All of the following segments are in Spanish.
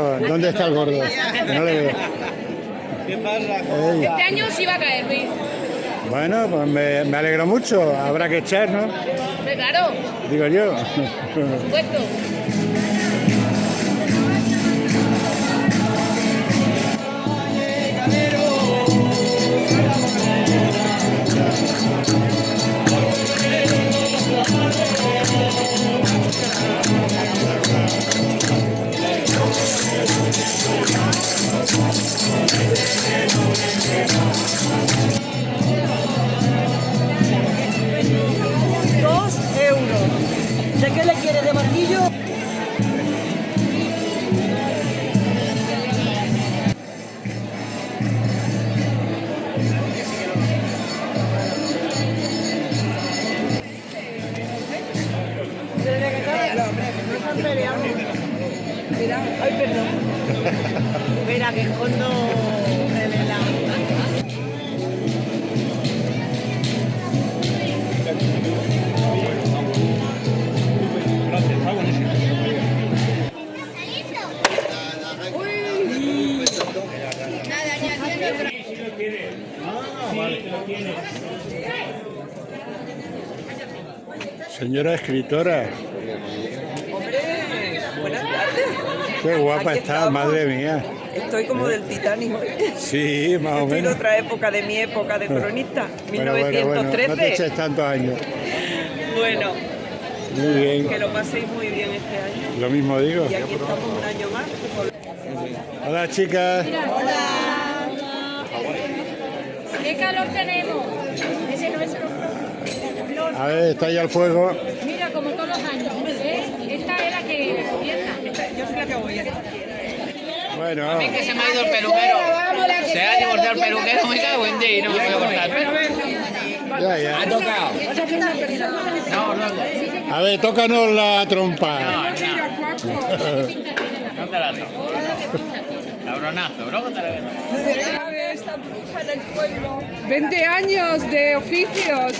gordo? ¿Dónde está el gordo? No le veo. ¿Qué pasa? Ey. Este año sí va a caer, Luis. Bueno, pues me alegro mucho. Habrá que echar, ¿no? Hombre, claro, Digo yo. por supuesto. €2. ¿De qué le quiere? ¿De martillo? Mira, ay, perdón. Mira, que escondo el helado. Gracias, está buenísimo. Señora escritora, Hombre, buenas tardes. qué guapa Aquí está, estamos. madre mía. Estoy como del Titanic hoy. Sí, más o Estoy en menos. otra época de mi época de cronista, Bueno, 1913. no te eches tantos años. Bueno, Muy bien. que lo paséis muy bien este año. Lo mismo digo. Y aquí estamos un año más. Hola, chicas. ¿Qué calor tenemos? Ese no es nuestro. A ver, está ya el fuego. Mira, como todos los años. Esta es la que comienza. Yo soy la que voy. Bueno, Que se me ha ido el peluquero. Se ha divorciado el peluquero, me cago en Dios y no me puedo cortar el pelo. ya. Ha tocado. No, no, A ver, tócanos la trompa. no te la toco. Cabronazo, bro, te la veo. 20 años de oficios.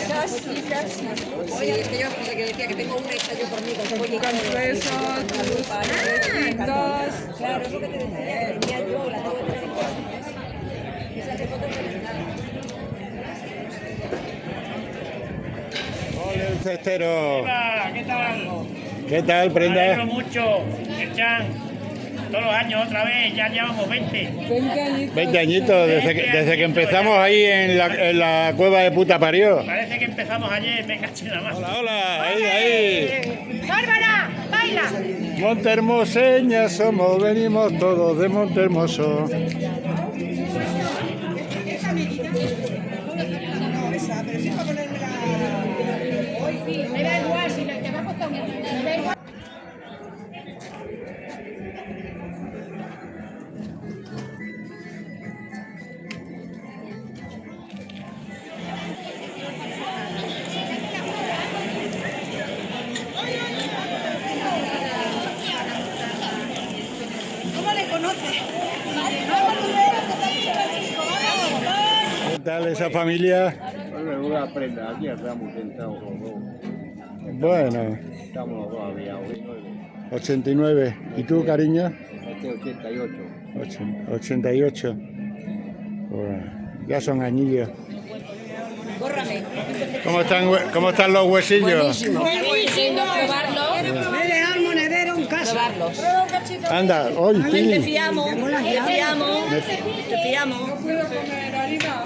Oye, es que yo decía que tengo una hija yo por mí con Tus besos, tus besitos. Claro, es lo que te decía, tenía yo la tengo que tener. Ole, el cestero. ¿Qué tal? ¿Qué tal, Me alegro Prenda? mucho, el Chan. Todos los años otra vez, ya llevamos 20. 20 añitos. 20 añitos, desde que empezamos ahí en la cueva de puta parió. Parece que empezamos ayer, me caché la mano. Hola, hola, ahí. ¡Bárbara! ¡Baila! Montehermoseñas somos, venimos todos de Montehermoso. Me da igual, si te va a costar un me da igual. ¿Cómo le conoces? ¿Qué tal esa familia? Una prenda, aquí estamos sentados los dos. Bueno, Estamos los dos aviados. 89. ¿Y tú, cariño? Este 88. 88. Bueno, ya son añillos. ¿Cómo están los huesillos? Buenísimo, probarlo. Me deja el monedero en casa. Probarlos. Anda, hoy, Te Pili. fiamos, te fiamos, te fiamos. No puedo comer harina.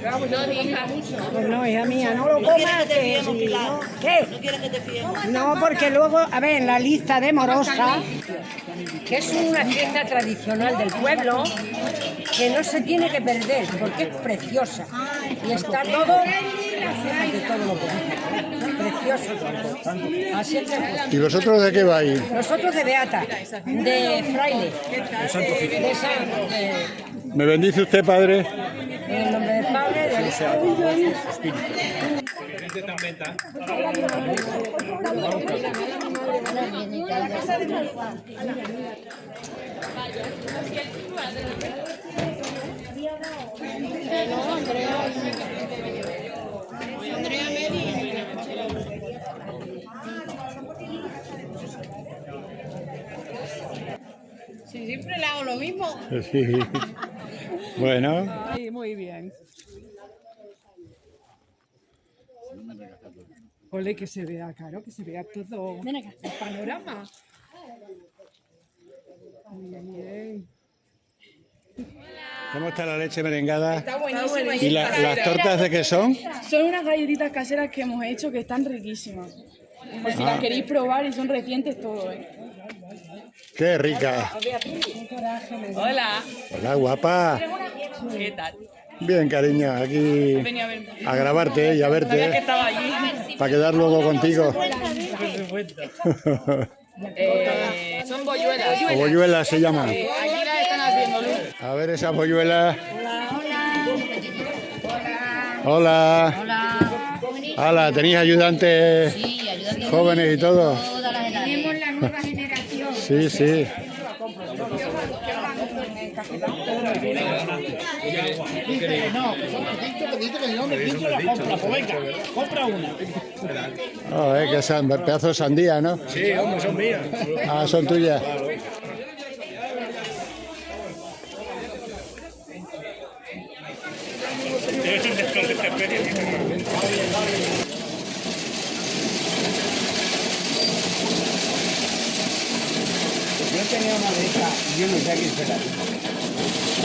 No, hija. Pues no, hija mía, no lo comas. Que si no- ¿Qué? ¿No quieres que te fiemos? No, porque luego, a ver, en la lista de Morosa, que es una fiesta tradicional del pueblo, que no se tiene que perder, porque es preciosa. Y está todo, fíjate todo lo bonito, precioso todo. Así es que, ¿Y vosotros de qué vais? nosotros de Beata, de Fraile, de San, ¿Me bendice usted, padre? en el nombre del Padre, del Hijo y del Espíritu. Si siempre le hago lo mismo. Sí. Bueno, Ay, muy bien. Ole, que se vea, claro, que se vea todo el panorama. Muy bien. ¿cómo está la leche merengada? Está buenísima. ¿Y las tortas de qué son? Son unas galletitas caseras que hemos hecho que están riquísimas. Por si las queréis probar y son recientes todo, ¿eh? ¡Qué rica! Hola. Hola, guapa. ¿Qué tal? Bien, cariño, aquí Venía a verme. a grabarte y a Sabía que verte estaba allí. para quedar luego contigo. Son bolluelas. O bolluelas se llaman. Aquí las están haciendo, Luz. A ver esa bolluela. Hola. Hola, ¿tenéis ayudantes jóvenes y todo? Tenemos la nueva generación. Sí, sí. Compra una. Oh, que son pedazos de sandía, ¿no? Sí, hombre, son mías. Ah, son tuyas. Yo tenía una de esas y yo no sé a quién se la di.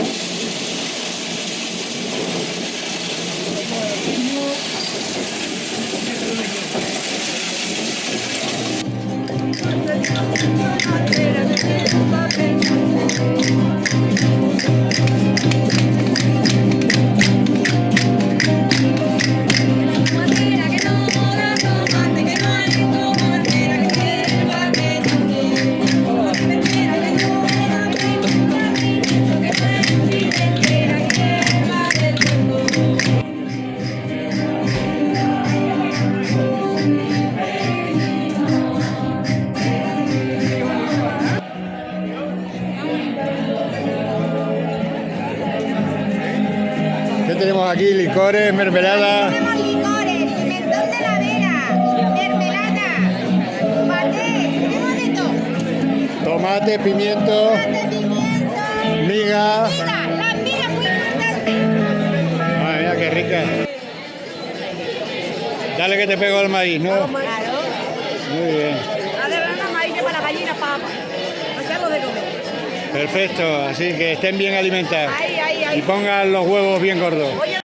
¿Qué tenemos aquí? Licores, mermelada. Tenemos licores, pimentón de la vera, mermelada, paté, tenemos de todo. Tomate, pimiento, Paté, pimiento, miga. miga, las migas muy importantes. Madre mía, qué rica. Dale que te pego el maíz, ¿no? Claro. Muy bien. Ha de ver una maíz para la gallina para hacerlo de comer. Perfecto, así que estén bien alimentados Ay, ay, ay. y pongan los huevos bien gordos. Oye,